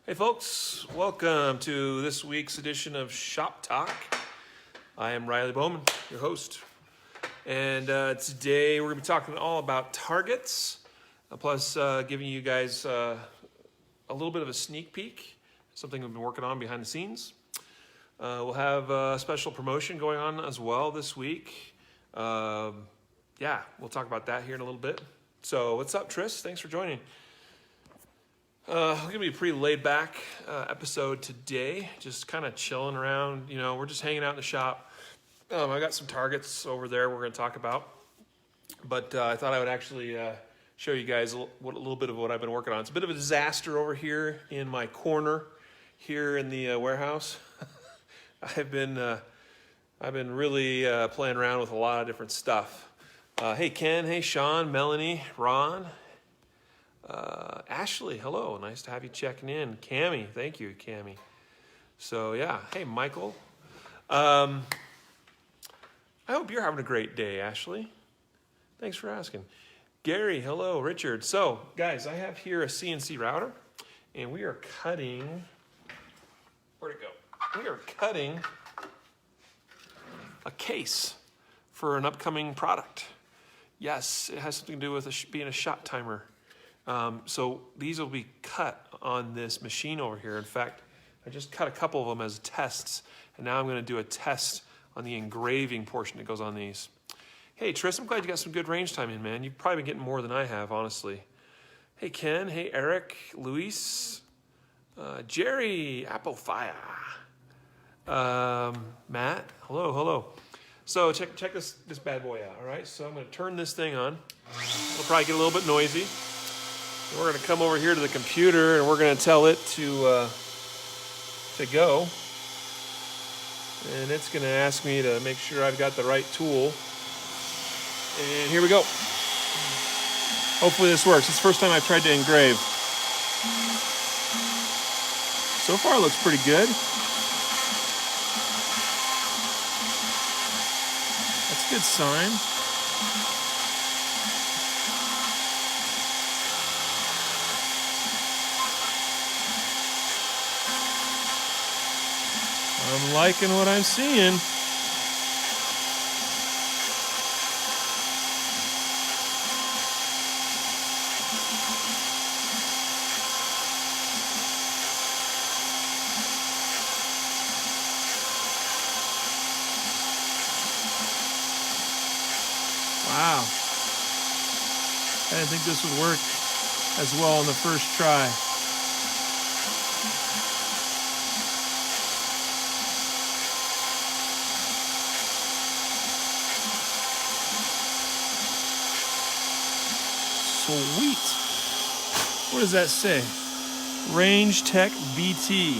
Hey folks, welcome to this week's edition of Shop Talk. I am Riley Bowman, your host. And today we're going to be talking all about targets, plus giving you guys a little bit of a sneak peek, something we've been working on behind the scenes. We'll have a special promotion going on as well this week. We'll talk about that here in a little bit. So what's up, Tris? Thanks for joining. It's going to be a pretty laid-back episode today, just kind of chilling around. You know, we're just hanging out in the shop. I got some targets over there we're going to talk about, but I thought I would actually show you guys a little bit of what I've been working on. It's a bit of a disaster over here in my corner here in the warehouse. I've been really playing around with a lot of different stuff. Hey, Ken. Hey, Sean, Melanie, Ron. Ashley, hello. Nice to have you checking in. Cammie, thank you, Cammie. So, yeah. Hey, Michael. I hope you're having a great day, Ashley. Thanks for asking. Gary, hello. Richard. So, guys, I have here a CNC router, and we are cutting... Where'd it go? We are cutting a case for an upcoming product. Yes, it has something to do with being a shot timer. So these will be cut on this machine over here. In fact, I just cut a couple of them as tests, and now I'm going to do a test on the engraving portion that goes on these. Hey, Tris, I'm glad you got some good range time in, man. You've probably been getting more than I have, honestly. Hey, Ken. Hey, Eric, Luis, Jerry, Applefire, Matt. Hello. So check this bad boy out, all right? So I'm going to turn this thing on. It'll probably get a little bit noisy. We're going to come over here to the computer and we're going to tell it to go. And it's going to ask me to make sure I've got the right tool. And here we go. Hopefully this works. It's the first time I've tried to engrave. So far it looks pretty good. That's a good sign. I'm liking what I'm seeing. Wow. I didn't think this would work as well on the first try. Sweet. What does that say? Range Tech BT.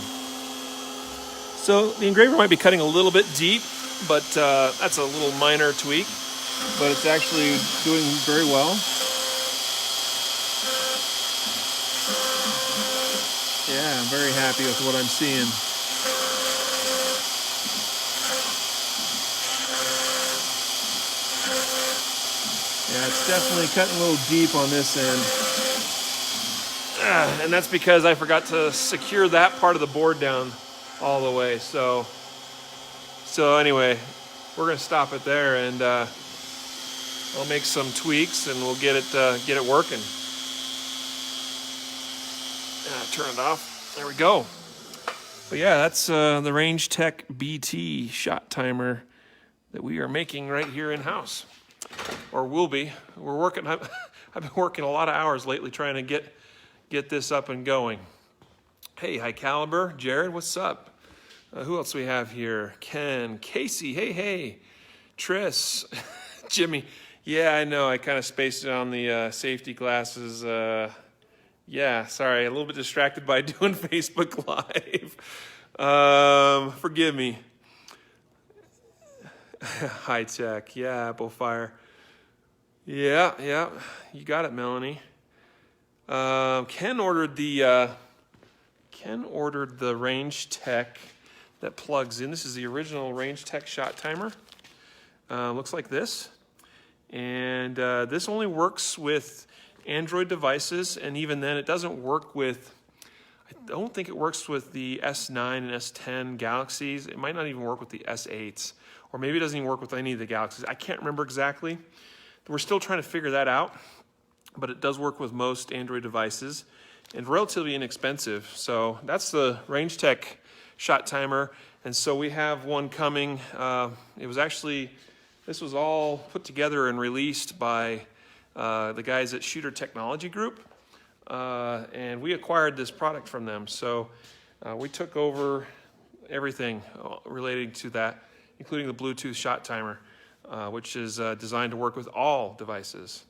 So the engraver might be cutting a little bit deep, but that's a little minor tweak. But it's actually doing very well. Yeah, I'm very happy with what I'm seeing. Yeah, it's definitely cutting a little deep on this end. And that's because I forgot to secure that part of the board down all the way. So anyway, we're going to stop it there, and I'll make some tweaks and we'll get it working. Turn it off. There we go. But yeah, that's the Range Tech BT shot timer that we are making right here in house. Or will be. I've been working a lot of hours lately trying to get this up and going. Hey, High Caliber, Jared, what's up? Who else do we have here? Ken, Casey, hey, Tris, Jimmy. Yeah, I know. I kind of spaced it on the safety glasses. Sorry, a little bit distracted by doing Facebook Live. Forgive me. High Tech, yeah, Applefire. Yeah, you got it, Melanie. Ken ordered the Range Tech that plugs in. This is the original Range Tech shot timer. Looks like this. And this only works with Android devices, and even then it doesn't work with I don't think it works with the S9 and S10 Galaxies. It might not even work with the S8s, or maybe it doesn't even work with any of the Galaxies. I can't remember exactly. We're still trying to figure that out, but it does work with most Android devices and relatively inexpensive. So that's the Rangetech shot timer. And so we have one coming. This was all put together and released by the guys at Shooter Technology Group. And we acquired this product from them. So we took over everything relating to that, including the Bluetooth shot timer, which is designed to work with all devices.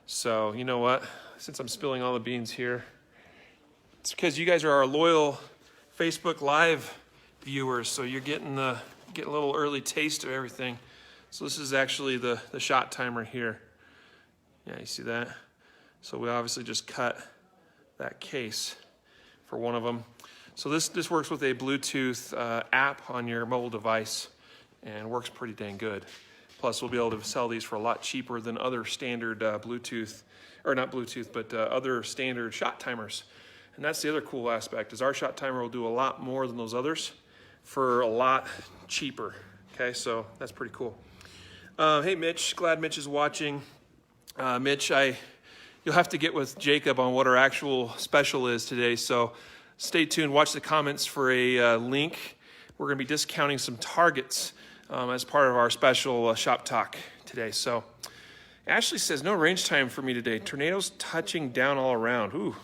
So you know what? Since I'm spilling all the beans here, it's because you guys are our loyal Facebook Live viewers. So you're getting a little early taste of everything. So this is actually the shot timer here. Yeah, you see that? So we obviously just cut that case for one of them. So this works with a Bluetooth app on your mobile device and works pretty dang good. Plus we'll be able to sell these for a lot cheaper than other standard Bluetooth, or not Bluetooth, but other standard shot timers. And that's the other cool aspect, is our shot timer will do a lot more than those others for a lot cheaper. Okay, so that's pretty cool. Hey Mitch, glad Mitch is watching. Mitch, you'll have to get with Jacob on what our actual special is today, so stay tuned, watch the comments for a link. We're gonna be discounting some targets as part of our special shop talk today. So Ashley says, no range time for me today. Tornadoes touching down all around. Ooh,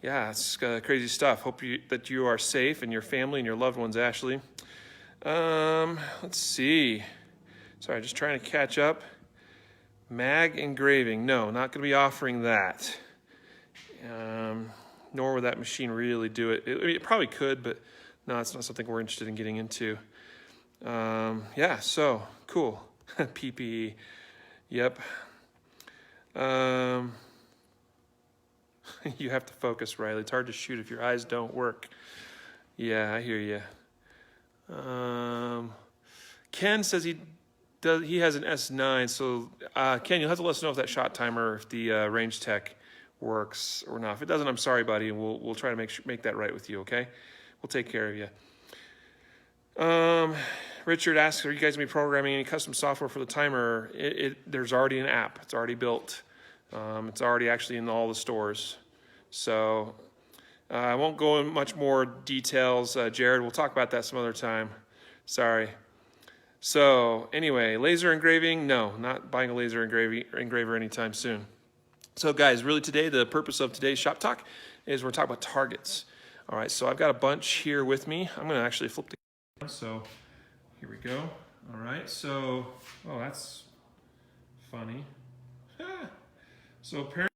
yeah, it's crazy stuff. Hope that you are safe and your family and your loved ones, Ashley. Let's see. Sorry, just trying to catch up. Mag engraving. No, not going to be offering that. Nor would that machine really do it. It probably could, but no, it's not something we're interested in getting into. Yeah, so cool. PPE. Yep. You have to focus, Riley. It's hard to shoot if your eyes don't work. Yeah, I hear you. Ken says he has an S9, so Ken, you'll have to let us know if that shot timer, if the Rangetech works or not. If it doesn't, I'm sorry, buddy, and we'll try to make that right with you, okay? We'll take care of you. Richard asks, are you guys going to be programming any custom software for the timer? There's already an app. It's already built. It's already actually in all the stores. So I won't go in much more details. Jared, we'll talk about that some other time. Sorry. So anyway, laser engraving, no, not buying a laser engraver anytime soon. So guys, really today, the purpose of today's shop talk is we're talking about targets. All right, so I've got a bunch here with me. I'm going to actually flip the camera. So here we go. All right, so, oh, that's funny. So apparently,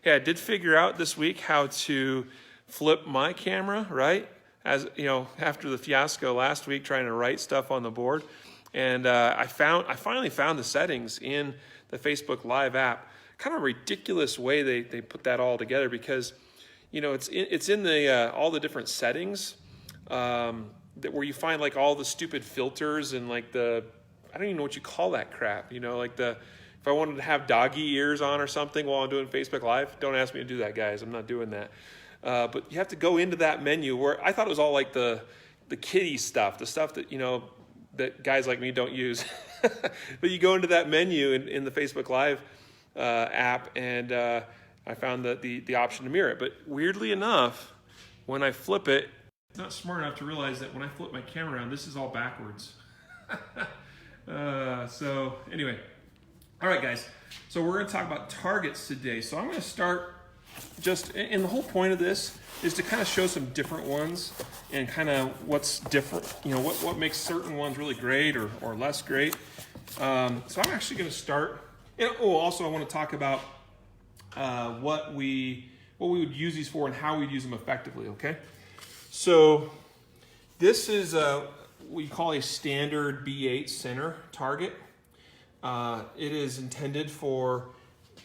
yeah, I did figure out this week how to flip my camera, right? As you know, after the fiasco last week trying to write stuff on the board. And I finally found the settings in the Facebook Live app. Kind of a ridiculous way they put that all together, because you know it's in the all the different settings where you find like all the stupid filters and like I don't even know what you call that crap. You know, like if I wanted to have doggy ears on or something while I'm doing Facebook Live, don't ask me to do that, guys. I'm not doing that. But you have to go into that menu where I thought it was all like the kiddie stuff, the stuff that you know that guys like me don't use. But you go into that menu in the Facebook Live app, and I found the option to mirror it. But weirdly enough, when I flip it, it's not smart enough to realize that when I flip my camera around, this is all backwards. So anyway, all right, guys. So we're going to talk about targets today. So I'm going to start and the whole point of this is to kind of show some different ones and kind of what's different, you know, what makes certain ones really great or less great. So I'm actually going to start. And, also I want to talk about what we would use these for and how we'd use them effectively. Okay. So this is what we call a standard B8 center target. It is intended for,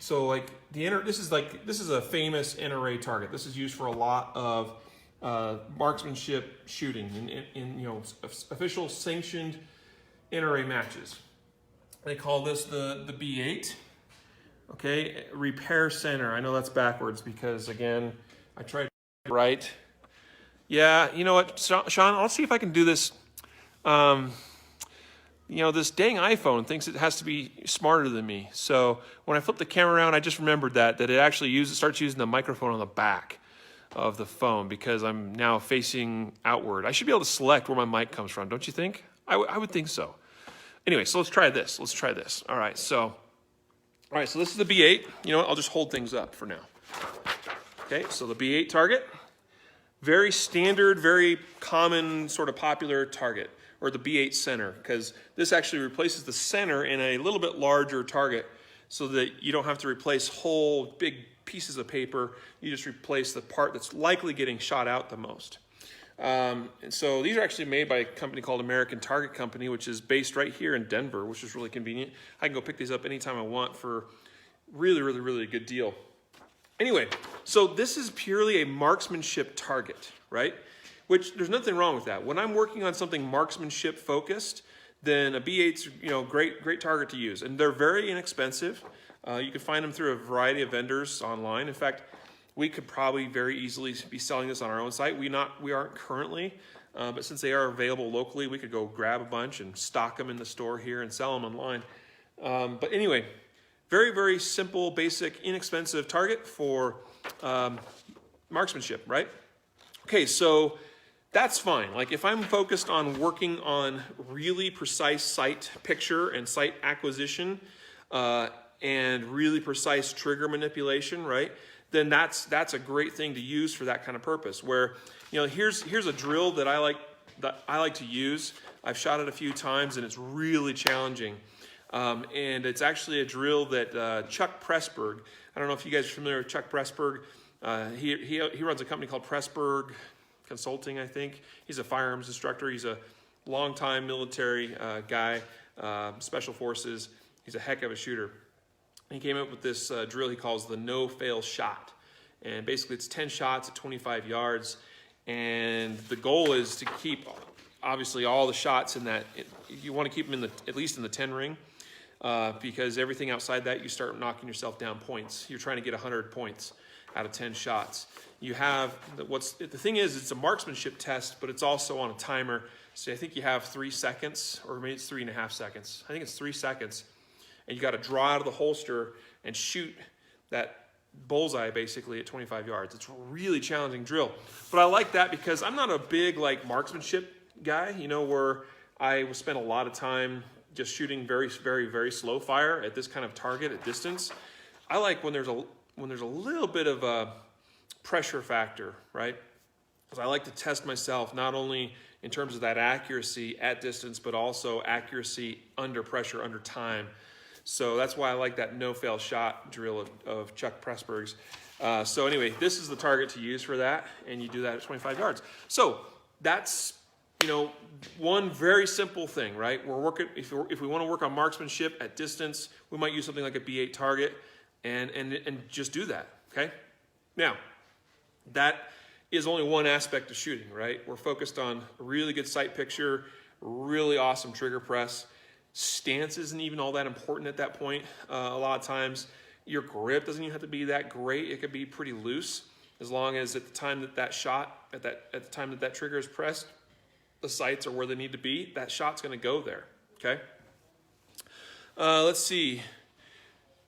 so like this is a famous NRA target. This is used for a lot of marksmanship shooting in you know official sanctioned NRA matches. They call this the B8. Okay, repair center. I know that's backwards because again I tried to write Yeah, you know what, Sean, I'll see if I can do this. This dang iPhone thinks it has to be smarter than me. So when I flip the camera around, I just remembered that it actually starts using the microphone on the back of the phone because I'm now facing outward. I should be able to select where my mic comes from, don't you think? I would think so. Anyway, so let's try this. All right, so this is the B8. You know what? I'll just hold things up for now. Okay, so the B8 target, very standard, very common, sort of popular target, or the B8 center, because this actually replaces the center in a little bit larger target so that you don't have to replace whole big pieces of paper. You just replace the part that's likely getting shot out the most. And so these are actually made by a company called American Target Company, which is based right here in Denver, which is really convenient. I can go pick these up anytime I want for really, really, really a good deal. Anyway, so this is purely a marksmanship target, right? Which there's nothing wrong with that. When I'm working on something marksmanship focused, then a B8's great target to use, and they're very inexpensive. You can find them through a variety of vendors online. In fact, we could probably very easily be selling this on our own site. We aren't currently, but since they are available locally, we could go grab a bunch and stock them in the store here and sell them online. But anyway, very, very simple, basic, inexpensive target for marksmanship, right? Okay, so that's fine. Like if I'm focused on working on really precise sight picture and sight acquisition and really precise trigger manipulation, right? Then that's a great thing to use for that kind of purpose. Where, here's a drill that I like to use. I've shot it a few times and it's really challenging. And it's actually a drill that Chuck Pressburg, I don't know if you guys are familiar with Chuck Pressburg. He runs a company called Pressburg Consulting, I think. He's a firearms instructor. He's a longtime military guy, special forces. He's a heck of a shooter. He came up with this drill he calls the no-fail shot. And basically it's 10 shots at 25 yards. And the goal is to keep, obviously, all the shots in that. You want to keep them at least in the 10 ring. Because everything outside that, you start knocking yourself down points. You're trying to get 100 points out of 10 shots. You have, the thing is, it's a marksmanship test, but it's also on a timer. So I think you have 3 seconds, or maybe it's 3.5 seconds. I think it's 3 seconds. And you got to draw out of the holster and shoot that bullseye basically at 25 yards. It's a really challenging drill. But I like that because I'm not a big marksmanship guy, where I will spend a lot of time just shooting very, very, very slow fire at this kind of target at distance. I like when there's a little bit of a pressure factor, right? Because I like to test myself not only in terms of that accuracy at distance, but also accuracy under pressure, under time. So that's why I like that no-fail shot drill of Chuck Pressburg's. So anyway, this is the target to use for that, and you do that at 25 yards. So that's, one very simple thing, right? We're working, if we want to work on marksmanship at distance, we might use something like a B8 target and just do that, okay? Now, that is only one aspect of shooting, right? We're focused on a really good sight picture, really awesome trigger press. Stance isn't even all that important at that point. A lot of times, your grip doesn't even have to be that great. It could be pretty loose, as long as at the time that shot, at the time that trigger is pressed, the sights are where they need to be. That shot's going to go there. Okay. Let's see.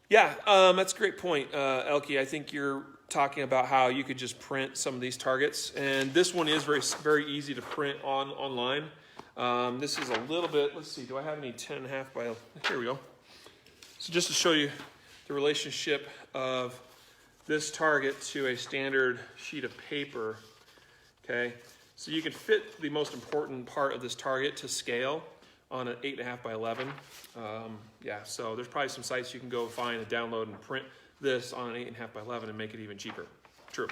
Yeah, that's a great point, Elke. I think you're talking about how you could just print some of these targets, and this one is very, very easy to print online. This is a little bit, let's see, do I have any 10.5 by, here we go. So just to show you the relationship of this target to a standard sheet of paper, okay? So you can fit the most important part of this target to scale on an 8.5 by 11. Yeah, so there's probably some sites you can go find and download and print this on an 8.5 by 11 and make it even cheaper. True.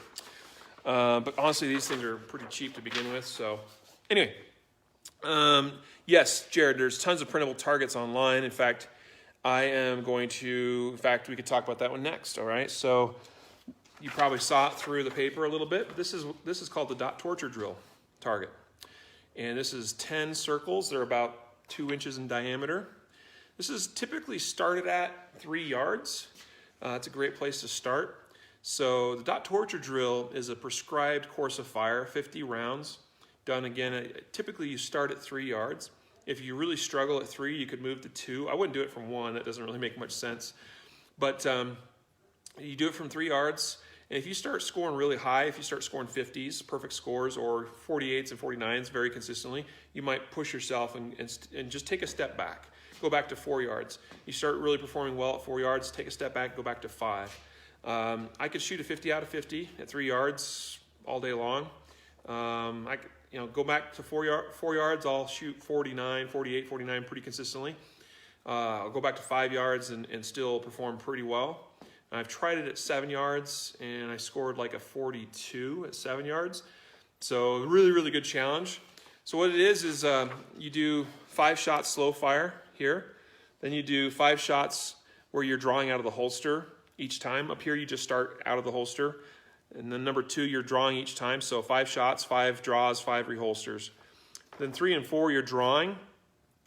But honestly, these things are pretty cheap to begin with, so anyway. Yes, Jared, there's tons of printable targets online. In fact, we could talk about that one next, all right? So you probably saw it through the paper a little bit. This is called the dot torture drill target. And this is 10 circles. They're about 2 inches in diameter. This is typically started at 3 yards. It's a great place to start. So the dot torture drill is a prescribed course of fire, 50 rounds, done again. Typically you start at 3 yards. If you really struggle at 3, you could move to 2. I wouldn't do it from 1. That doesn't really make much sense. But you do it from 3 yards. And if you start scoring really high, if you start scoring 50s, perfect scores, or 48s and 49s very consistently, you might push yourself and just take a step back. Go back to 4 yards. You start really performing well at 4 yards, take a step back, go back to 5. I could shoot a 50 out of 50 at 3 yards all day long. I could, go back to 4 yards, I'll shoot 49, 48, 49 pretty consistently. I'll go back to 5 yards and still perform pretty well. I've tried it at 7 yards and I scored like a 42 at 7 yards. So really, really good challenge. So what it is you do 5 shots slow fire here. Then you do 5 shots where you're drawing out of the holster each time. Up here you just start out of the holster. And then number 2, you're drawing each time. So 5 shots, 5 draws, 5 reholsters. Then 3 and 4, you're drawing.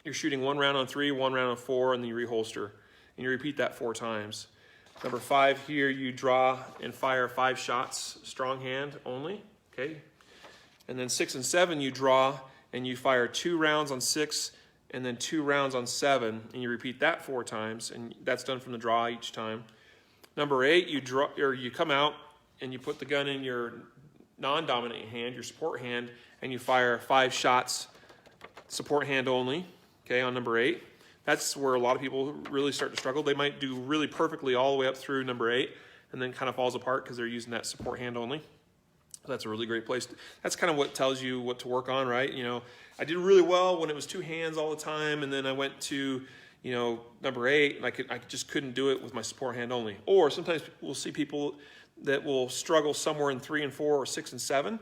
You're shooting 1 round on 3, 1 round on 4, and then you reholster. And you repeat that 4 times. Number 5 here, you draw and fire 5 shots, strong hand only, okay? And then 6 and 7, you draw and you fire 2 rounds on 6 and then 2 rounds on 7, and you repeat that 4 times, and that's done from the draw each time. Number 8, you draw, or you come out and you put the gun in your non-dominant hand, your support hand, and you fire 5 shots, support hand only, okay, on number 8. That's where a lot of people really start to struggle. They might do really perfectly all the way up through number 8 and then kind of falls apart because they're using that support hand only. That's a really great place. That's kind of what tells you what to work on, right? I did really well when it was 2 hands all the time, and then I went to, number 8, and I just couldn't do it with my support hand only. Or sometimes we'll see people that will struggle somewhere in 3 and 4 or 6 and 7,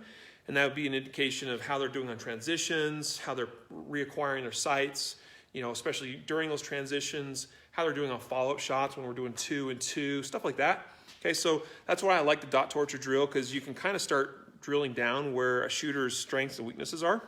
and that would be an indication of how they're doing on transitions, how they're reacquiring their sights, especially during those transitions, how they're doing on follow-up shots when we're doing 2 and 2, stuff like that. Okay, so that's why I like the dot torture drill, because you can kind of start drilling down where a shooter's strengths and weaknesses are.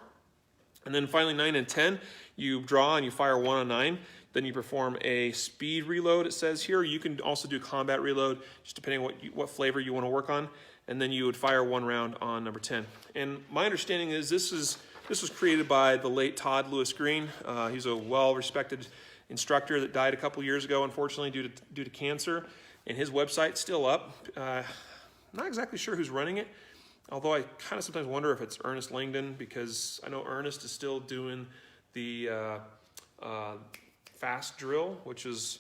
And then finally 9 and 10, you draw and you fire 1 on 9. Then you perform a speed reload, it says here. You can also do combat reload, just depending on what flavor you want to work on. And then you would fire 1 round on number 10. And my understanding is this was created by the late Todd Lewis Green. He's a well-respected instructor that died a couple years ago, unfortunately, due to cancer. And his website's still up. Not exactly sure who's running it, although I kind of sometimes wonder if it's Ernest Langdon, because I know Ernest is still doing the fast drill, which is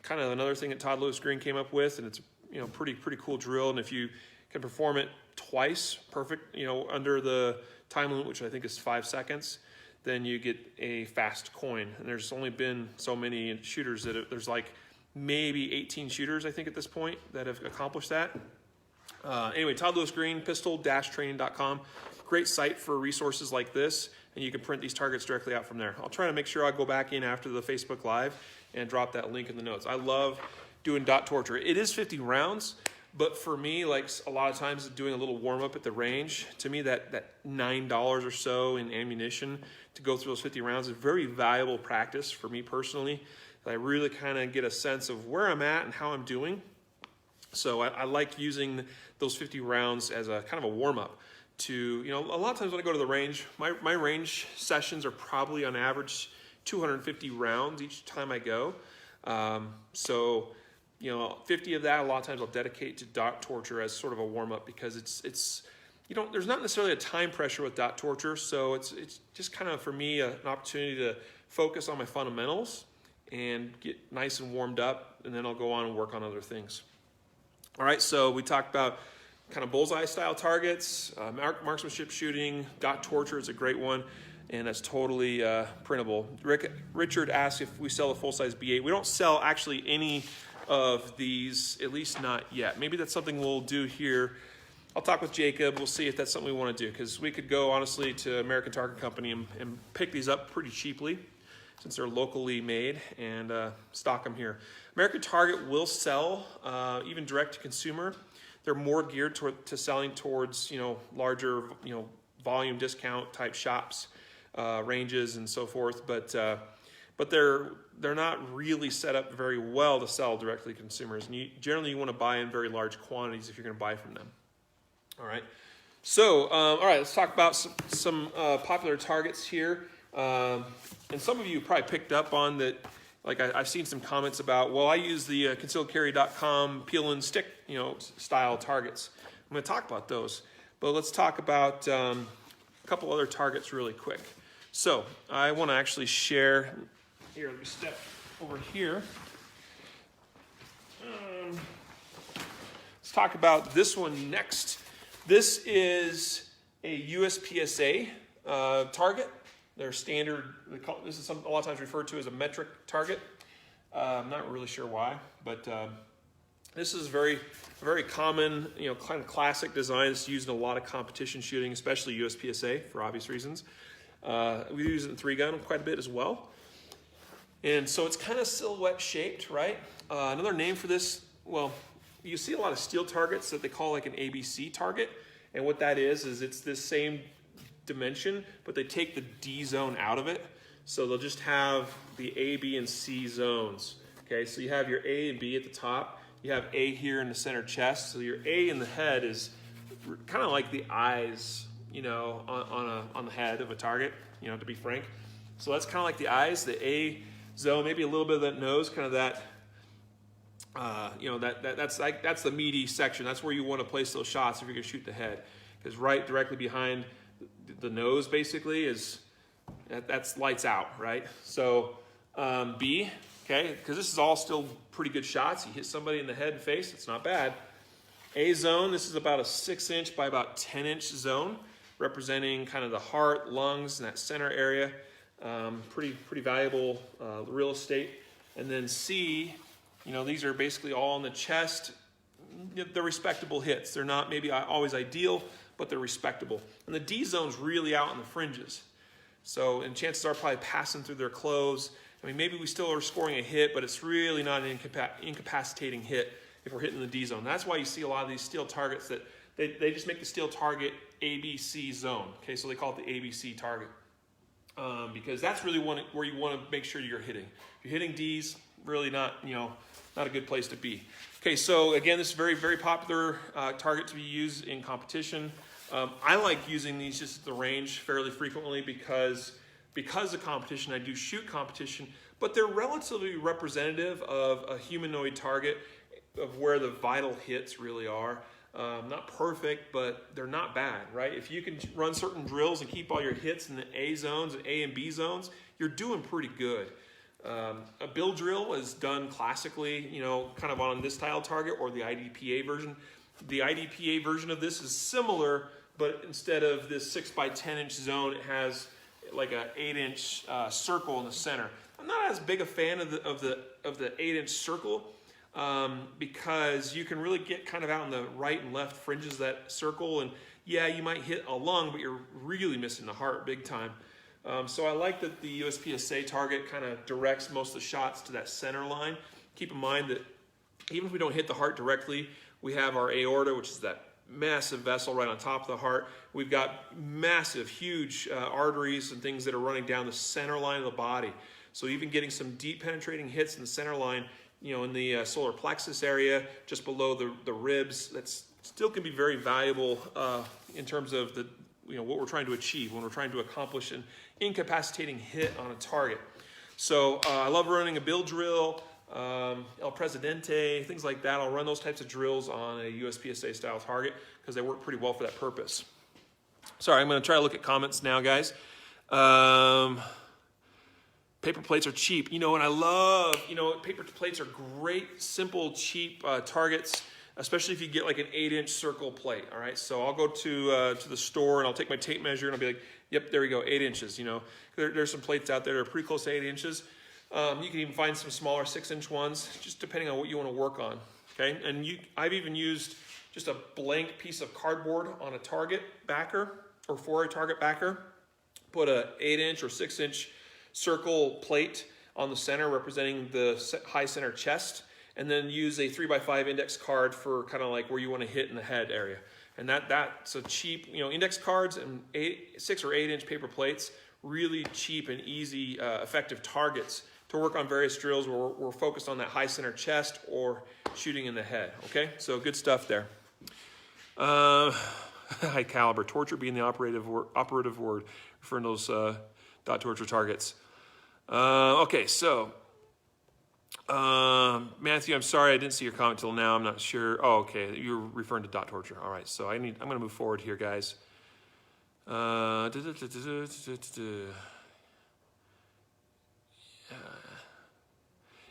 kind of another thing that Todd Lewis Green came up with, and it's pretty cool drill. And if you can perform it twice, perfect, under the time limit, which I think is 5 seconds, then you get a fast coin. And there's only been so many shooters there's like maybe 18 shooters, I think, at this point that have accomplished that. Anyway, Todd Lewis Green, pistol-training.com. Great site for resources like this, and you can print these targets directly out from there. I'll try to make sure I go back in after the Facebook Live and drop that link in the notes. I love doing dot torture. It is 50 rounds, but for me, like a lot of times doing a little warm-up at the range, to me that $9 or so in ammunition to go through those 50 rounds is very valuable practice for me personally. I really kind of get a sense of where I'm at and how I'm doing. So I like using those 50 rounds as a kind of a warm-up to, a lot of times when I go to the range, my range sessions are probably on average 250 rounds each time I go. So 50 of that, a lot of times I'll dedicate to dot torture as sort of a warm-up, because it's there's not necessarily a time pressure with dot torture. So it's just kind of, for me, an opportunity to focus on my fundamentals and get nice and warmed up, and then I'll go on and work on other things. All right, so we talked about kind of bullseye style targets, marksmanship shooting. Dot torture is a great one, and that's totally printable. Richard asked if we sell a full-size B8. We don't sell actually any of these, at least not yet. Maybe that's something we'll do here. I'll talk with Jacob. We'll see if that's something we want to do, because we could go, honestly, to American Target Company and pick these up pretty cheaply, since they're locally made, and stock them here. American Target will sell, even direct to consumer. They're more geared to selling towards, larger, volume discount type shops, ranges and so forth. But but they're not really set up very well to sell directly to consumers. And generally you want to buy in very large quantities if you're going to buy from them. All right. So, all right, let's talk about some popular targets here. And some of you probably picked up on that. Like I've seen some comments about, well, I use the concealedcarry.com peel and stick, style targets. I'm going to talk about those, but let's talk about a couple other targets really quick. So I want to actually share. Here, let me step over here. Let's talk about this one next. This is a USPSA target. Their standard, this is a lot of times referred to as a metric target. I'm not really sure why, but this is very common, kind of classic design. It's used in a lot of competition shooting, especially USPSA for obvious reasons. We use it in 3-gun quite a bit as well. And so it's kind of silhouette shaped, right? Another name for this, well, you see a lot of steel targets that they call like an ABC target. And what that is it's this same dimension, but they take the D zone out of it. So they'll just have the A, B, and C zones. Okay, so you have your A and B at the top. You have A here in the center chest. So your A in the head is kind of like the eyes, on the head of a target, to be frank. So that's kind of like the eyes, the A zone, maybe a little bit of that nose, kind of that, that's the meaty section. That's where you want to place those shots if you're going to shoot the head. Because right directly behind the nose basically that's lights out, right? So B, okay, because this is all still pretty good shots. You hit somebody in the head and face, it's not bad. A zone, this is about a 6-inch by about 10-inch zone, representing kind of the heart, lungs, and that center area. Pretty valuable real estate. And then C, these are basically all in the chest. They're respectable hits. They're not maybe always ideal, but they're respectable. And the D zone's really out in the fringes. So, and chances are probably passing through their clothes. I mean, maybe we still are scoring a hit, but it's really not an incapacitating hit if we're hitting the D zone. That's why you see a lot of these steel targets that they just make the steel target ABC zone. Okay, so they call it the ABC target. Because that's really where you want to make sure you're hitting. If you're hitting D's, really not a good place to be. Okay, so again, this is very, very popular target to be used in competition. I like using these just at the range fairly frequently because of competition. I do shoot competition, but they're relatively representative of a humanoid target, of where the vital hits really are. Not perfect, but they're not bad, right? If you can run certain drills and keep all your hits in the A zones and A and B zones, you're doing pretty good. A bill drill is done classically, kind of on this style target or the IDPA version. The IDPA version of this is similar, but instead of this 6 by 10-inch zone, it has like a 8-inch circle in the center. I'm not as big a fan of the 8-inch circle because you can really get kind of out in the right and left fringes of that circle, and yeah, you might hit a lung, but you're really missing the heart big time. So I like that the USPSA target kind of directs most of the shots to that center line. Keep in mind that even if we don't hit the heart directly, we have our aorta, which is that massive vessel right on top of the heart. We've got massive, huge arteries and things that are running down the center line of the body. So even getting some deep penetrating hits in the center line, in the solar plexus area, just below the ribs, that's still can be very valuable in terms of what we're trying to achieve when we're trying to accomplish an incapacitating hit on a target. So I love running a bill drill, El Presidente, things like that. I'll run those types of drills on a USPSA style target because they work pretty well for that purpose. Sorry, I'm going to try to look at comments now, guys. Paper plates are cheap. And I love, paper plates are great, simple, cheap targets, especially if you get like an 8-inch circle plate, all right? So I'll go to the store and I'll take my tape measure and I'll be like, yep, there we go, 8 inches, There's some plates out there that are pretty close to 8 inches. You can even find some smaller 6-inch ones, just depending on what you want to work on, okay? And I've even used just a blank piece of cardboard on a target backer or for a target backer, put a 8-inch or 6-inch circle plate on the center representing the high center chest, and then use a 3x5 index card for kind of like where you want to hit in the head area. And that's a cheap, index cards and 6 or 8-inch paper plates really cheap and easy, effective targets to work on various drills where we're focused on that high center chest or shooting in the head. Okay, so good stuff there. High caliber, torture being the operative word, referring to those dot torture targets. Okay, so Matthew, I'm sorry I didn't see your comment till now. I'm not sure. Oh, okay, you're referring to dot torture. All right, so I'm going to move forward here, guys.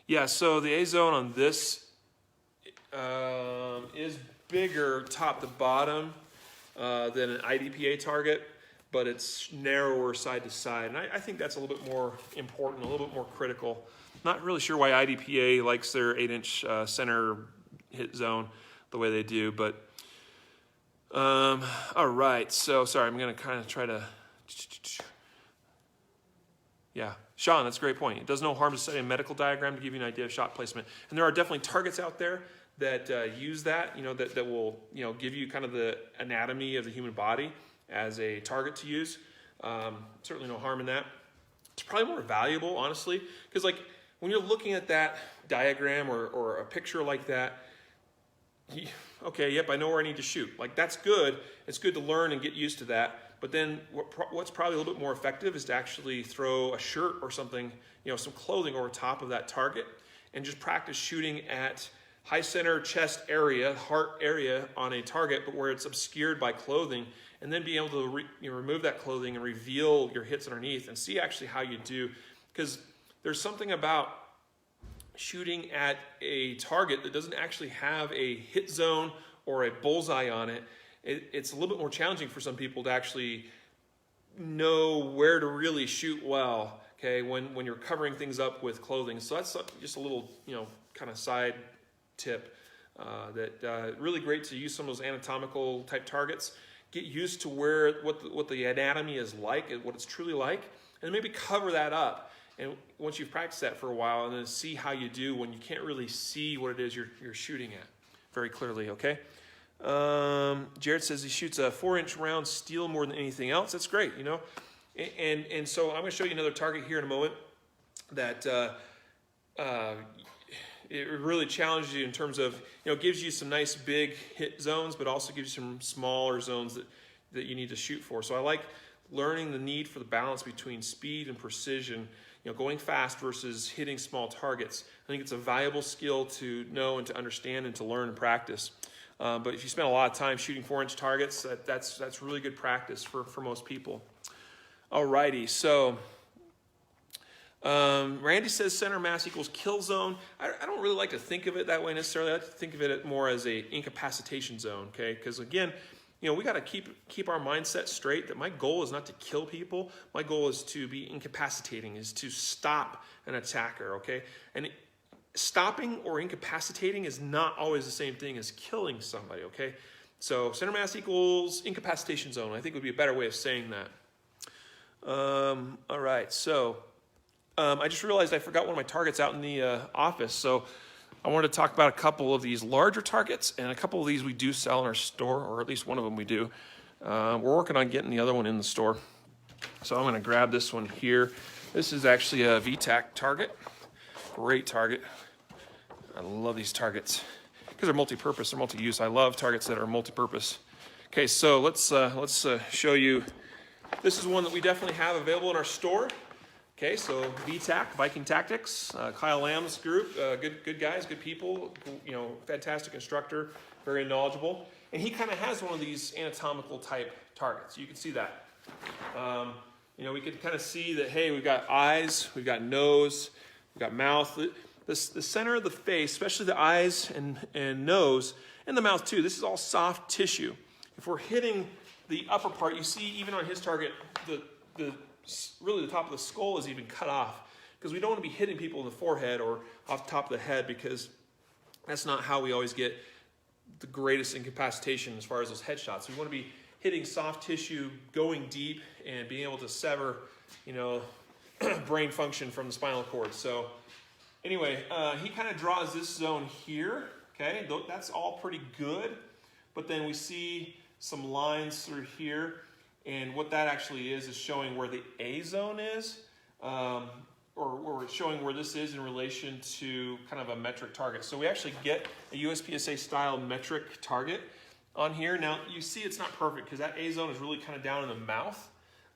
Yeah, so the A zone on this is bigger top to bottom than an IDPA target, but it's narrower side to side. And I think that's a little bit more important, a little bit more critical. Not really sure why IDPA likes their 8-inch center hit zone the way they do, but all right. So sorry, I'm going to kind of try to. Yeah, Sean, that's a great point. It does no harm to study a medical diagram to give you an idea of shot placement. And there are definitely targets out there that use that, that will, give you kind of the anatomy of the human body as a target to use. Certainly no harm in that. It's probably more valuable, honestly, because like when you're looking at that diagram or a picture like that, okay, yep, I know where I need to shoot. Like that's good. It's good to learn and get used to that. But then what's probably a little bit more effective is to actually throw a shirt or something, some clothing over top of that target and just practice shooting at high center chest area, heart area on a target, but where it's obscured by clothing, and then be able to remove that clothing and reveal your hits underneath and see actually how you do. Because there's something about shooting at a target that doesn't actually have a hit zone or a bullseye on it. It's a little bit more challenging for some people to actually know where to really shoot well, okay, when you're covering things up with clothing. So that's just a little, kind of side tip that really great to use some of those anatomical type targets. Get used to what the anatomy is like, what it's truly like, and maybe cover that up. And once you've practiced that for a while, and then see how you do when you can't really see what it is you're shooting at very clearly, okay? Jared says he shoots a 4-inch round steel more than anything else. That's great, And so I'm going to show you another target here in a moment that it really challenges you in terms of, gives you some nice big hit zones, but also gives you some smaller zones that you need to shoot for. So I like learning the need for the balance between speed and precision, going fast versus hitting small targets. I think it's a valuable skill to know and to understand and to learn and practice. But if you spend a lot of time shooting 4-inch targets, that's really good practice for most people. Alrighty, so Randy says center mass equals kill zone. I don't really like to think of it that way necessarily. I like to think of it more as a incapacitation zone, okay? Because again, we got to keep our mindset straight that my goal is not to kill people. My goal is to be incapacitating, is to stop an attacker, okay? And stopping or incapacitating is not always the same thing as killing somebody, okay? So center mass equals incapacitation zone, I think would be a better way of saying that. All right, so I just realized I forgot one of my targets out in the office, so I wanted to talk about a couple of these larger targets, and a couple of these we do sell in our store, or at least one of them we do. We're working on getting the other one in the store. So I'm going to grab this one here. This is actually a VTAC target. Great target. I love these targets because they're multi-purpose, they're multi-use. I love targets that are multi-purpose. Okay, so let's show you. This is one that we definitely have available in our store. Okay, so VTAC, Viking Tactics, Kyle Lamb's group, good guys, good people, fantastic instructor, very knowledgeable. And he kind of has one of these anatomical type targets. You can see that. We can kind of see that, hey, we've got eyes, we've got nose, we've got mouth. The center of the face, especially the eyes and nose, and the mouth too, this is all soft tissue. If we're hitting the upper part, you see even on his target, really the top of the skull is even cut off, because we don't want to be hitting people in the forehead or off the top of the head, because that's not how we always get the greatest incapacitation as far as those headshots. We want to be hitting soft tissue, going deep, and being able to sever, brain function from the spinal cord. So anyway, he kind of draws this zone here, okay? That's all pretty good, but then we see some lines through here, And what that actually is showing where the A zone is, or showing where this is in relation to kind of a metric target. So we actually get a USPSA style metric target on here. Now you see it's not perfect because that A zone is really kind of down in the mouth.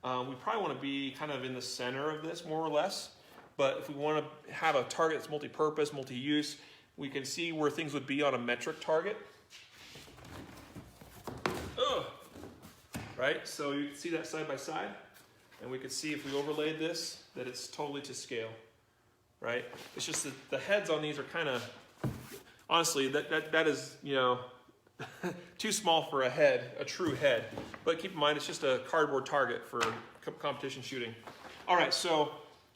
We probably want to be kind of in the center of this more or less. But if we want to have a target that's multi-purpose, multi-use, we can see where things would be on a metric target. Right, so you can see that side by side, and we could see if we overlaid this, that it's totally to scale, right? It's just that the heads on these are kind of, honestly, that is, you know, too small for a head, a true head. But keep in mind, it's just a cardboard target for competition shooting. All right, so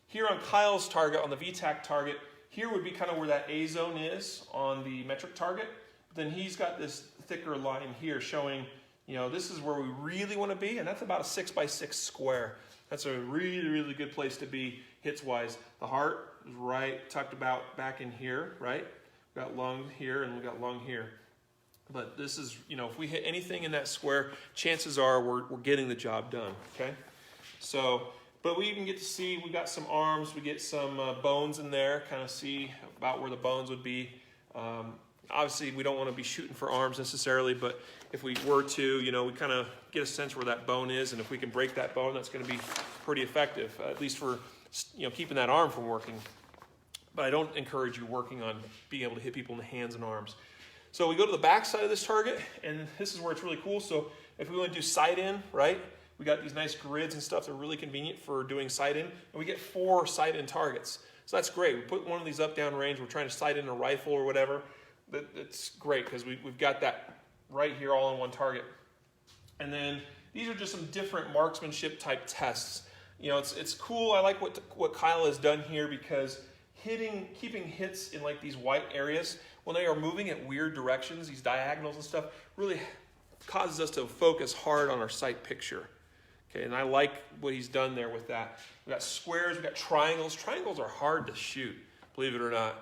here on Kyle's target, on the VTAC target, here would be kind of where that A zone is on the metric target. Then he's got this thicker line here showing, you know, this is where we really want to be, and that's about a 6x6 square. That's a really, really good place to be hits-wise. The heart is right tucked about back in here, right? We've got lung here and we've got lung here. But this is, you know, if we hit anything in that square, chances are we're getting the job done, okay? So, but we even get to see, we got some arms, we get some bones in there, kind of see about where the bones would be. Obviously, we don't want to be shooting for arms necessarily, but if we were to, you know, we kind of get a sense where that bone is, and if we can break that bone, that's going to be pretty effective, at least for, you know, keeping that arm from working. But I don't encourage you working on being able to hit people in the hands and arms. So we go to the back side of this target, and this is where it's really cool. So if we want to do sight in, right, we got these nice grids and stuff that are really convenient for doing sight in, and we get 4 sight in targets. So that's great. We put one of these up down range, we're trying to sight in a rifle or whatever. It's great because we've got that right here all on one target. And then these are just some different marksmanship type tests. You know, it's cool. I like what Kyle has done here because keeping hits in like these white areas when they are moving at weird directions, these diagonals and stuff, really causes us to focus hard on our sight picture. Okay, and I like what he's done there with that. We've got squares, we've got triangles. Triangles are hard to shoot, believe it or not.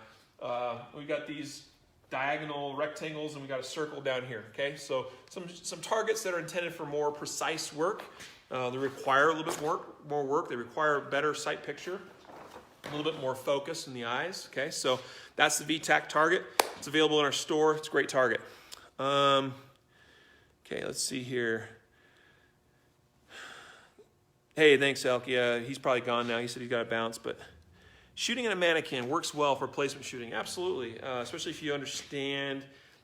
We've got these diagonal rectangles, and we got a circle down here, okay? So some targets that are intended for more precise work. They require a little bit more work. They require a better sight picture, a little bit more focus in the eyes, okay? So that's the VTAC target. It's available in our store. It's a great target. Okay, let's see here. Hey, thanks, Elk. Yeah, he's probably gone now. He said he's got to bounce, but shooting in a mannequin works well for placement shooting, absolutely, especially if you understand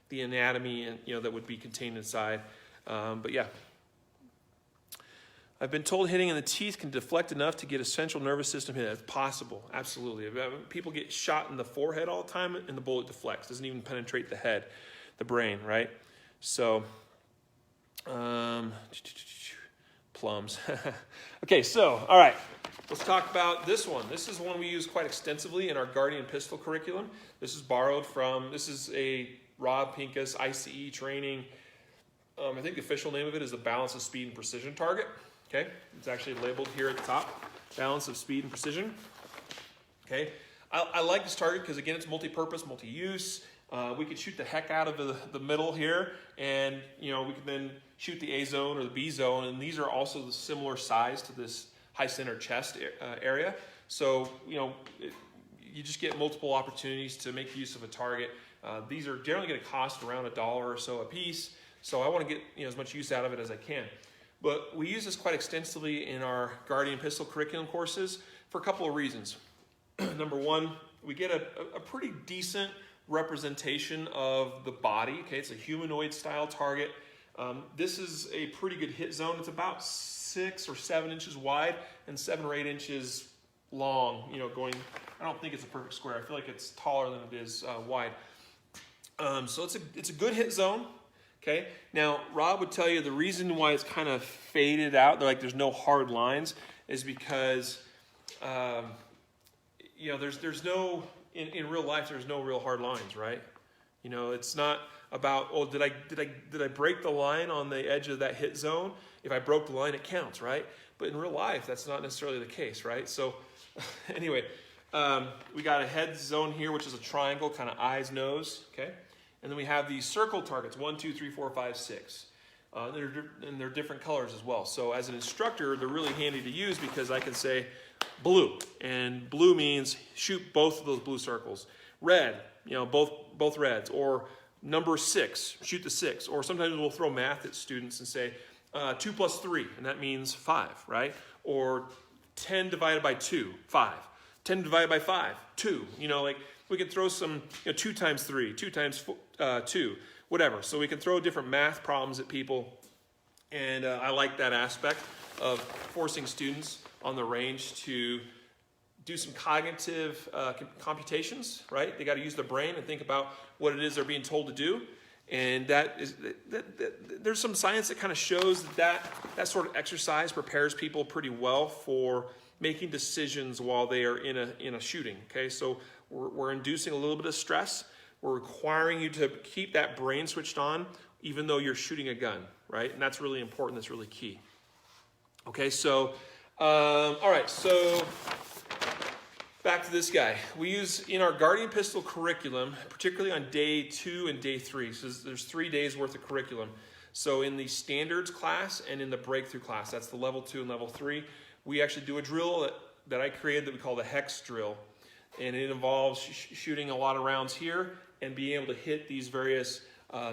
the anatomy and that would be contained inside. But yeah, I've been told hitting in the teeth can deflect enough to get a central nervous system hit. It's possible, absolutely. People get shot in the forehead all the time, and the bullet deflects. Doesn't even penetrate the head, the brain, right? So, plums. Okay, so all right. Let's talk about this one. This is one we use quite extensively in our Guardian pistol curriculum. This is borrowed from, this is a Rob Pincus ICE training. I think the official name of it is the Balance of Speed and Precision target. Okay, it's actually labeled here at the top, Balance of Speed and Precision. Okay, I like this target because again, it's multi-purpose, multi-use. We could shoot the heck out of the middle here, and we can then shoot the A zone or the B zone, and these are also the similar size to this high center chest area. So, you just get multiple opportunities to make use of a target. These are generally going to cost around $1 or so a piece. So I want to get as much use out of it as I can. But we use this quite extensively in our Guardian pistol curriculum courses for a couple of reasons. Number one, we get a pretty decent representation of the body. Okay, it's a humanoid style target. This is a pretty good hit zone. It's about 6 or 7 inches wide and 7 or 8 inches long. Going, I don't think it's a perfect square. I feel like it's taller than it is wide. So it's a good hit zone. Okay. Now Rob would tell you the reason why it's kind of faded out, there's no hard lines, is because there's no in real life there's no real hard lines, right? It's not about, oh, did I break the line on the edge of that hit zone? If I broke the line, it counts, right? But in real life, that's not necessarily the case, right? So anyway, we got a head zone here, which is a triangle, kind of eyes, nose, okay? And then we have these circle targets, 1, 2, 3, 4, 5, 6. And they're different colors as well. So as an instructor, they're really handy to use because I can say blue, and blue means shoot both of those blue circles. Red, both reds, or number 6, shoot the 6. Or sometimes we'll throw math at students and say 2 plus 3, and that means 5, right? Or 10 divided by 2, 5. 10 divided by 5, 2. Like we can throw some 2 times 3, 2 times 2, whatever. So we can throw different math problems at people, and I like that aspect of forcing students on the range to do some cognitive computations, right? They got to use their brain and think about what it is they're being told to do. And there's some science that kind of shows that sort of exercise prepares people pretty well for making decisions while they are in a shooting. Okay, so we're inducing a little bit of stress. We're requiring you to keep that brain switched on, even though you're shooting a gun, right? And that's really important. That's really key. Okay, so all right, so back to this guy. We use in our Guardian Pistol curriculum, particularly on day 2 and day 3. So there's 3 days worth of curriculum. So in the standards class and in the breakthrough class, that's the level 2 and level 3, we actually do a drill that I created that we call the hex drill. And it involves shooting a lot of rounds here and being able to hit these various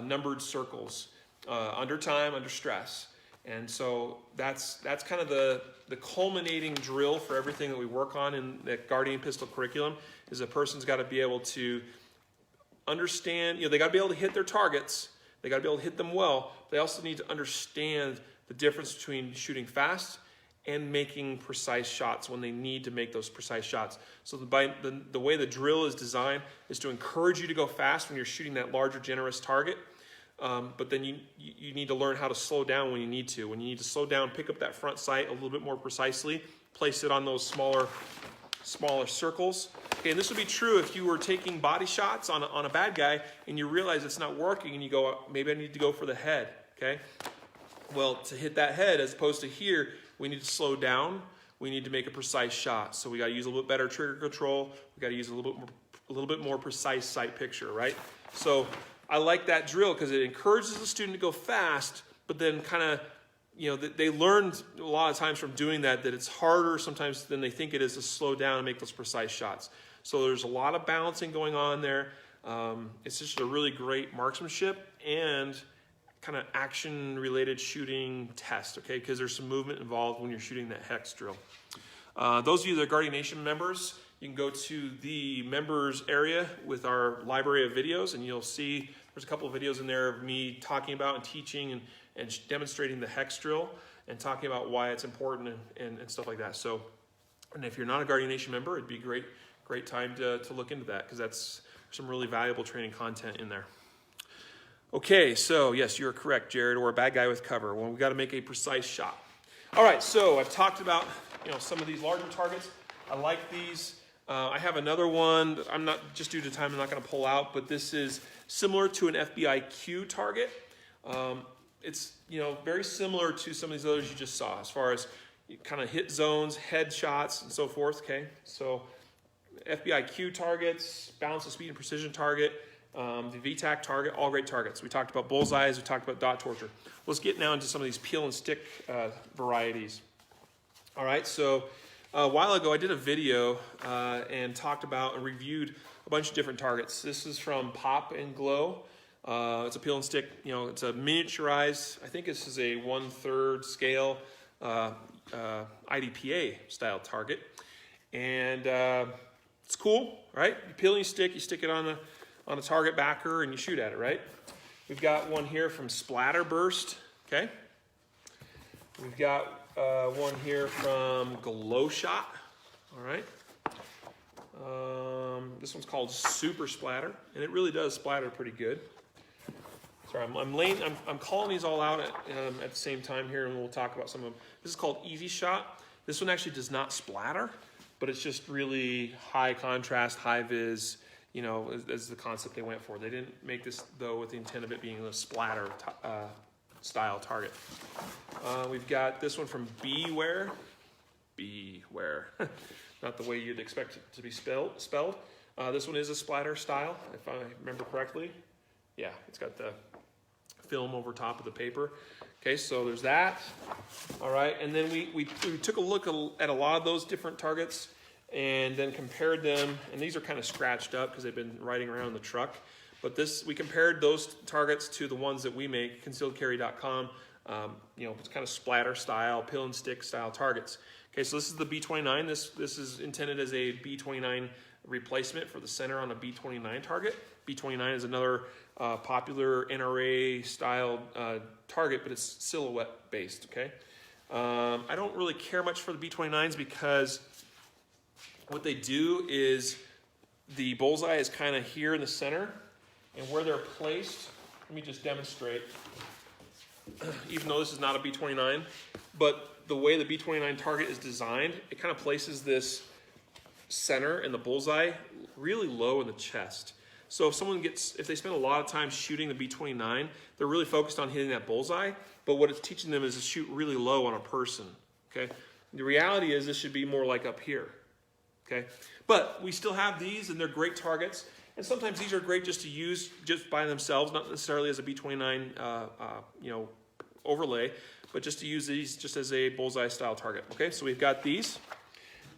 numbered circles under time, under stress. And so that's kind of the culminating drill for everything that we work on in the Guardian Pistol curriculum, is a person's got to be able to understand, they got to be able to hit their targets, they got to be able to hit them well. They also need to understand the difference between shooting fast and making precise shots when they need to make those precise shots. So the way the drill is designed is to encourage you to go fast when you're shooting that larger, generous target. But then you need to learn how to slow down when you need to. When you need to slow down, pick up that front sight a little bit more precisely, place it on those smaller circles. Okay, and this would be true if you were taking body shots on a bad guy and you realize it's not working and you go, maybe I need to go for the head, okay? Well, to hit that head as opposed to here, we need to slow down. We need to make a precise shot. So we got to use a little bit better trigger control. We got to use a little bit more precise sight picture, right? So I like that drill because it encourages the student to go fast, but then kind of, they learn a lot of times from doing that it's harder sometimes than they think it is to slow down and make those precise shots. So there's a lot of balancing going on there. It's just a really great marksmanship and kind of action-related shooting test, okay? Because there's some movement involved when you're shooting that hex drill. Those of you that are Guardian Nation members, you can go to the members area with our library of videos, and you'll see there's a couple of videos in there of me talking about and teaching and demonstrating the hex drill and talking about why it's important and stuff like that. So, and if you're not a Guardian Nation member, it'd be great time to look into that, because that's some really valuable training content in there. Okay, so yes, you're correct, Jared, or a bad guy with cover. Well, we got to make a precise shot. All right, so I've talked about some of these larger targets. I like these. I have another one that I'm not, just due to time, I'm not going to pull out, but this is similar to an FBIQ target. It's very similar to some of these others you just saw, as far as kind of hit zones, head shots, and so forth. Okay, so FBIQ targets, balance of speed and precision target. The VTAC target, all great targets. We talked about bullseyes, we talked about dot torture. Let's get now into some of these peel and stick varieties. All right, so a while ago I did a video and talked about and reviewed a bunch of different targets. This is from Pop and Glow. It's a peel and stick, it's a miniaturized, I think this is a 1/3 scale IDPA style target. And it's cool, right? You peel and you stick it on a target backer and you shoot at it, right? We've got one here from Splatterburst, okay? We've got one here from Glow Shot, all right? This one's called Super Splatter, and it really does splatter pretty good. Sorry, I'm calling these all out at the same time here, and we'll talk about some of them. This is called Easy Shot. This one actually does not splatter, but it's just really high contrast, high vis, as the concept they went for. They didn't make this, though, with the intent of it being a splatter style target. We've got this one from Beware. Beware. Not the way you'd expect it to be spelled. This one is a splatter style, if I remember correctly. Yeah, it's got the film over top of the paper. Okay, so there's that. All right, and then we took a look at a lot of those different targets and then compared them, and these are kind of scratched up because they've been riding around in the truck. But we compared those targets to the ones that we make, concealedcarry.com. It's kind of splatter style, pill and stick style targets. Okay, so this is the B29. This is intended as a B29 replacement for the center on a B29 target. B29 is another popular NRA style target, but it's silhouette based, okay? I don't really care much for the B29s because what they do is the bullseye is kind of here in the center, and where they're placed, let me just demonstrate, even though this is not a B29, but the way the B29 target is designed, it kind of places this center and the bullseye really low in the chest. So if they spend a lot of time shooting the B29, they're really focused on hitting that bullseye, but what it's teaching them is to shoot really low on a person, okay? The reality is this should be more like up here, okay? But we still have these, and they're great targets, and sometimes these are great just to use just by themselves, not necessarily as a B29 overlay, but just to use these just as a bullseye style target, okay? So we've got these.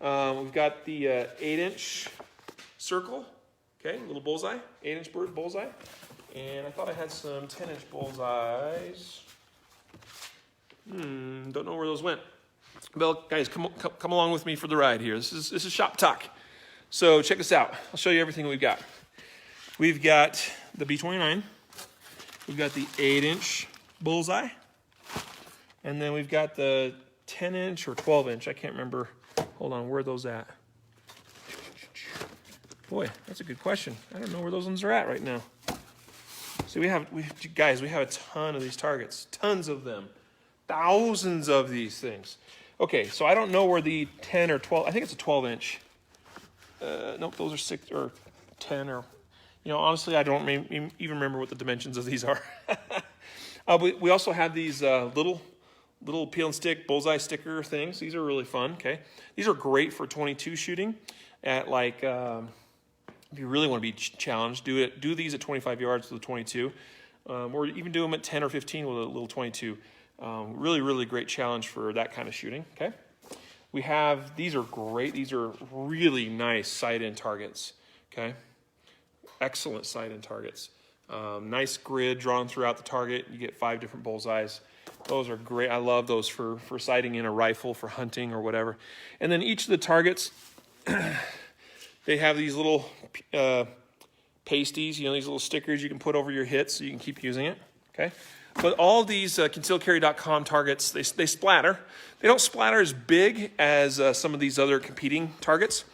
We've got the 8-inch circle, okay, little bullseye, 8-inch bullseye. And I thought I had some 10-inch bullseyes. Don't know where those went. Well, guys, come along with me for the ride here. This is Shop Talk. So check this out. I'll show you everything we've got. We've got the B29. We've got the 8-inch bullseye. And then we've got the 10-inch or 12-inch. I can't remember. Hold on, where are those at? Boy, that's a good question. I don't know where those ones are at right now. See, we have a ton of these targets. Tons of them. Thousands of these things. Okay, so I don't know where the 10 or 12, I think it's a 12-inch. Nope, those are 6 or 10 or, honestly, I don't even remember what the dimensions of these are. We also have these little peel and stick bullseye sticker things. These are really fun, okay? These are great for 22 shooting at if you really want to be challenged, do these at 25 yards with a 22, or even do them at 10 or 15 with a little 22. Really, really great challenge for that kind of shooting, okay? These are great. These are really nice sight-in targets, okay? Excellent sight-in targets. Nice grid drawn throughout the target. You get 5 different bullseyes. Those are great. I love those for sighting in a rifle, for hunting or whatever. And then each of the targets, they have these little pasties, these little stickers you can put over your hits so you can keep using it, okay? But all of these concealedcarry.com targets, they splatter. They don't splatter as big as some of these other competing targets.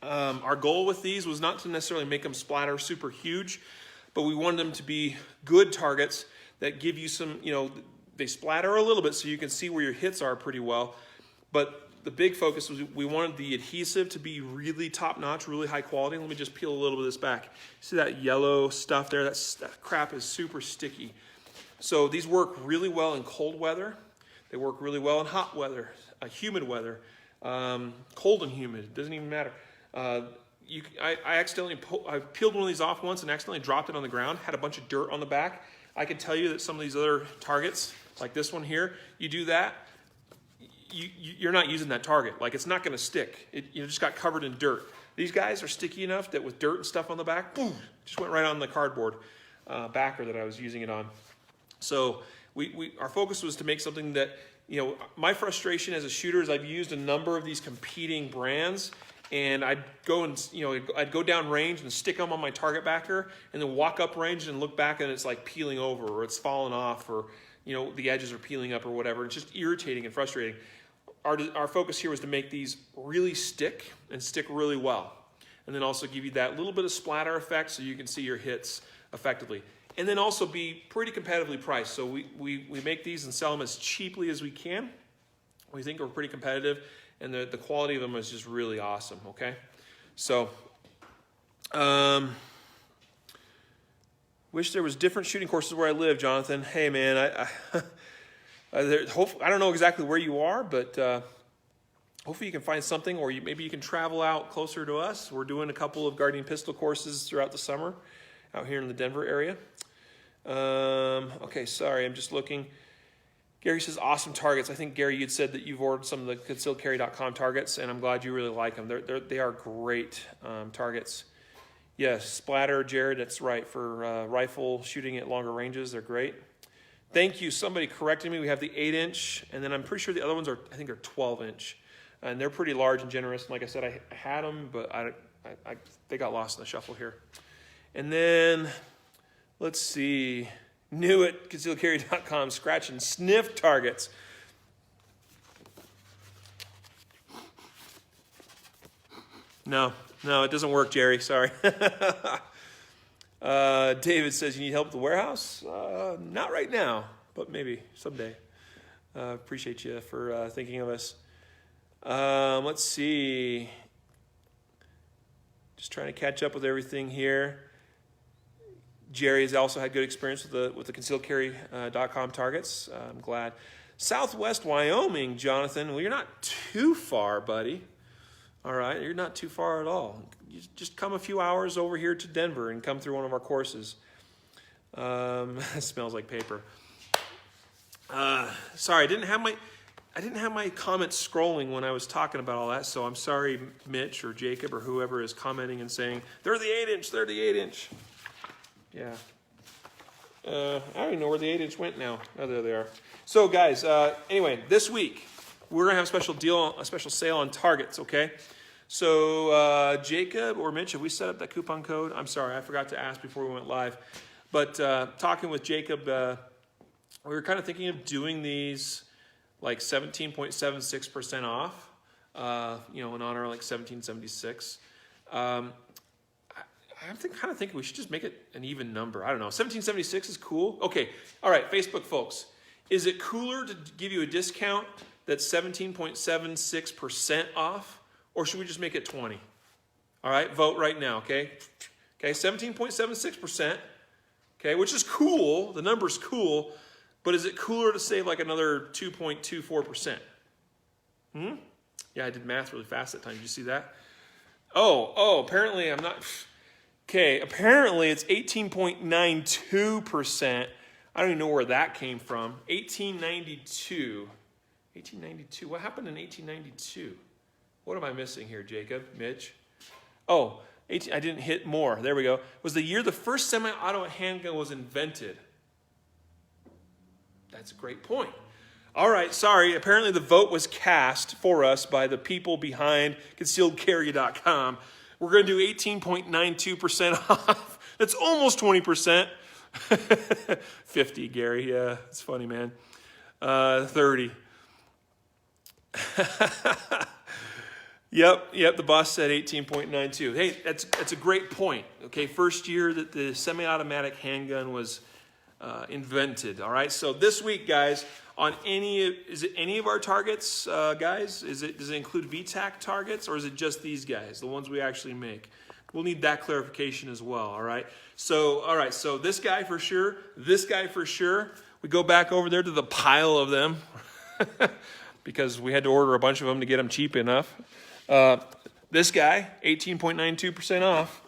Our goal with these was not to necessarily make them splatter super huge, but we wanted them to be good targets that give you some, they splatter a little bit so you can see where your hits are pretty well. But the big focus was we wanted the adhesive to be really top-notch, really high quality. Let me just peel a little bit of this back. See that yellow stuff there? That crap is super sticky. So these work really well in cold weather. They work really well in hot weather, humid weather, cold and humid. It doesn't even matter. I peeled one of these off once and accidentally dropped it on the ground, had a bunch of dirt on the back. I can tell you that some of these other targets, like this one here, you do that, you're not using that target. Like, it's not going to stick. You just got covered in dirt. These guys are sticky enough that with dirt and stuff on the back, boom, just went right on the cardboard backer that I was using it on. So our focus was to make something that, my frustration as a shooter is I've used a number of these competing brands, and I'd go down range and stick them on my target backer, and then walk up range and look back and it's like peeling over, or it's fallen off, or the edges are peeling up or whatever. It's just irritating and frustrating. Our focus here was to make these really stick and stick really well, and then also give you that little bit of splatter effect so you can see your hits effectively. And then also be pretty competitively priced. So we make these and sell them as cheaply as we can. We think we're pretty competitive, and the quality of them is just really awesome, okay? So, wish there was different shooting courses where I live, Jonathan. Hey, man, I don't know exactly where you are, but hopefully you can find something, or maybe you can travel out closer to us. We're doing a couple of Guardian pistol courses throughout the summer out here in the Denver area. Okay, sorry, I'm just looking. Gary says, awesome targets. I think, Gary, you'd said that you've ordered some of the concealedcarry.com targets, and I'm glad you really like them. They are great targets. Yes, Splatter, Jared, that's right. For rifle shooting at longer ranges, they're great. Thank you. Somebody corrected me. We have the 8-inch, and then I'm pretty sure the other ones are 12-inch. And they're pretty large and generous. And like I said, I had them, but they got lost in the shuffle here. And then, let's see. New at concealedcarry.com, scratch and sniff targets. No, it doesn't work, Jerry. Sorry. David says, you need help at the warehouse? Not right now, but maybe someday. Appreciate you for thinking of us. Let's see. Just trying to catch up with everything here. Jerry has also had good experience with the concealedcarry.com targets. I'm glad. Southwest Wyoming, Jonathan. Well, you're not too far, buddy. All right, you're not too far at all. You just come a few hours over here to Denver and come through one of our courses. It smells like paper. Sorry, I didn't have my comments scrolling when I was talking about all that, so I'm sorry, Mitch or Jacob or whoever is commenting and saying, they're the 8-inch, they're the 8-inch. Yeah. I don't even know where the 8-inch went now. Oh, there they are. So, guys, anyway, this week, we're going to have a special sale on targets, okay? So, Jacob or Mitch, have we set up that coupon code? I'm sorry, I forgot to ask before we went live. But talking with Jacob, we were kind of thinking of doing these like 17.76% off, in honor of like 1776. I kind of think we should just make it an even number. I don't know. 1776 is cool. Okay. All right. Facebook folks, is it cooler to give you a discount that's 17.76% off, or should we just make it 20? All right. Vote right now. Okay. Okay. 17.76%. Okay. Which is cool. The number's cool, but is it cooler to save like another 2.24%? Yeah, I did math really fast that time. Did you see that? Oh, apparently I'm not. Okay, apparently it's 18.92%. I don't even know where that came from. 1892. 1892. What happened in 1892? What am I missing here, Jacob? Mitch? Oh, I didn't hit more. There we go. Was the year the first semi-auto handgun was invented. That's a great point. All right, sorry. Apparently the vote was cast for us by the people behind concealedcarry.com. We're going to do 18.92% off. That's almost 20%. 50, Gary. Yeah, it's funny, man. 30. Yep, the boss said 18.92. Hey, that's a great point. Okay, first year that the semi-automatic handgun was invented. All right, so this week, guys, on is it any of our targets, guys? Does it include VTAC targets, or is it just these guys, the ones we actually make? We'll need that clarification as well. All right. So this guy for sure. This guy for sure. We go back over there to the pile of them because we had to order a bunch of them to get them cheap enough. This guy, 18.92% off.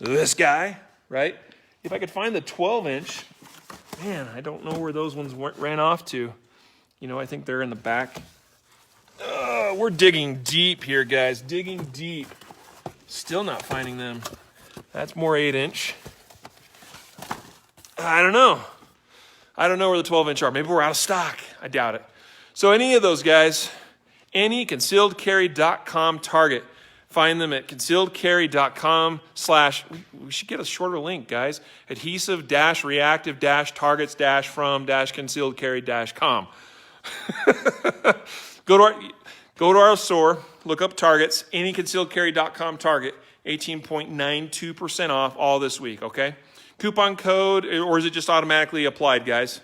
This guy, right? If I could find the 12-inch. Man, I don't know where those ones ran off to. I think they're in the back. We're digging deep here, guys. Digging deep. Still not finding them. That's more 8-inch. I don't know. I don't know where the 12-inch are. Maybe we're out of stock. I doubt it. So any of those guys, any concealedcarry.com target, find them at concealedcarry.com/ we should get a shorter link, guys. adhesive-reactive-targets-from-concealedcarry.com. Go to our store, look up targets, any concealedcarry.com target, 18.92% off all this week, okay? Coupon code, or is it just automatically applied, guys?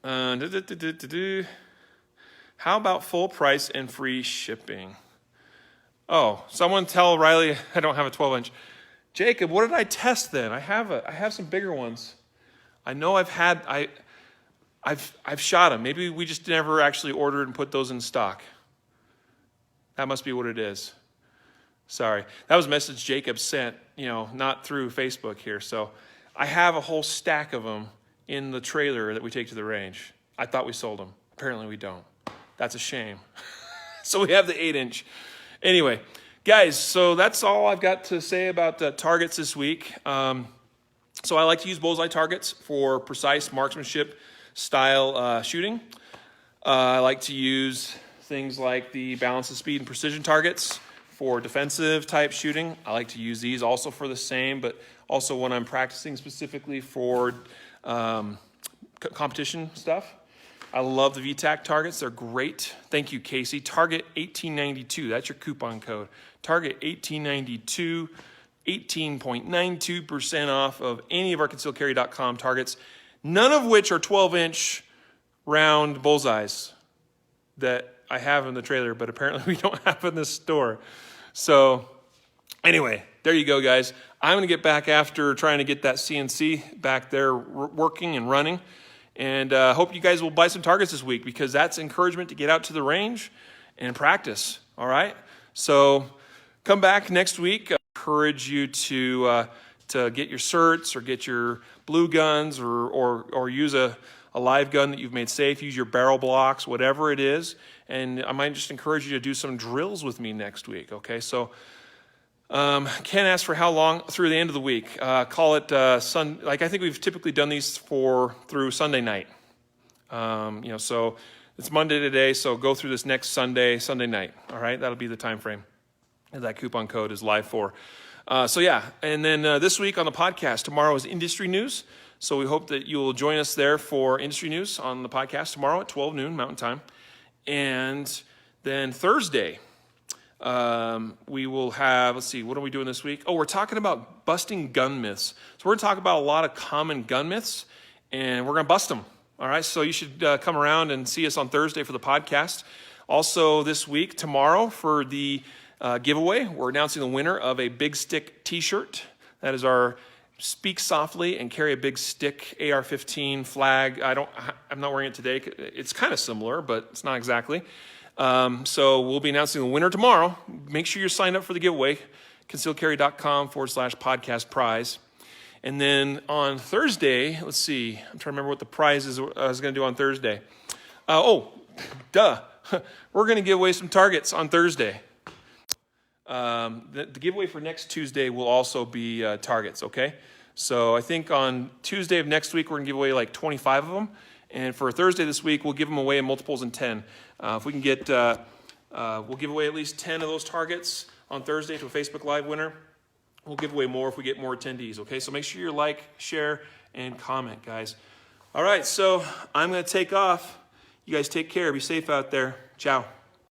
How about full price and free shipping? Oh, someone tell Riley I don't have a 12-inch. Jacob, what did I test then? I have some bigger ones. I know I've shot them. Maybe we just never actually ordered and put those in stock. That must be what it is. Sorry. That was a message Jacob sent, not through Facebook here. So I have a whole stack of them in the trailer that we take to the range. I thought we sold them. Apparently we don't. That's a shame. So we have the 8-inch. Anyway, guys, so that's all I've got to say about targets this week. So I like to use bullseye targets for precise marksmanship style shooting. I like to use things like the balance of speed and precision targets for defensive type shooting. I like to use these also for the same, but also when I'm practicing specifically for competition stuff. I love the VTAC targets. They're great. Thank you, Casey. Target 1892. That's your coupon code. Target 1892. 18.92% off of any of our concealedcarry.com targets, none of which are 12-inch round bullseyes that I have in the trailer, but apparently we don't have in the store. So anyway, there you go, guys. I'm going to get back after trying to get that CNC back there working and running. And hope you guys will buy some targets this week, because that's encouragement to get out to the range and practice, all right? So come back next week. Encourage you to get your certs or get your blue guns or use a live gun that you've made safe. Use your barrel blocks, whatever it is. And I might just encourage you to do some drills with me next week, okay? So can't ask for how long through the end of the week. Call it like I think we've typically done these through Sunday night. So it's Monday today, so go through this next Sunday night, all right? That'll be the time frame that coupon code is live for. So yeah, and then this week on the podcast, tomorrow is industry news. So we hope that you'll join us there for industry news on the podcast tomorrow at 12 noon Mountain Time. And then Thursday, we will have, let's see, what are we doing this week? Oh, we're talking about busting gun myths. So we're going to talk about a lot of common gun myths, and we're going to bust them. All right, so you should come around and see us on Thursday for the podcast. Also this week, tomorrow, for the giveaway, we're announcing the winner of a Big Stick t-shirt. That is our Speak Softly and Carry a Big Stick AR-15 flag. I'm not wearing it today. It's kind of similar, but it's not exactly. So we'll be announcing the winner tomorrow. Make sure you're signed up for the giveaway, concealedcarry.com/podcast prize. And then on Thursday, let's see, I'm trying to remember what the prize is I was going to do on Thursday. We're going to give away some targets on Thursday. The giveaway for next Tuesday will also be targets, okay? So I think on Tuesday of next week, we're going to give away like 25 of them. And for Thursday this week, we'll give them away in multiples in 10. If we can get, we'll give away at least 10 of those targets on Thursday to a Facebook Live winner. We'll give away more if we get more attendees, okay? So make sure you like, share, and comment, guys. All right, so I'm going to take off. You guys take care. Be safe out there. Ciao.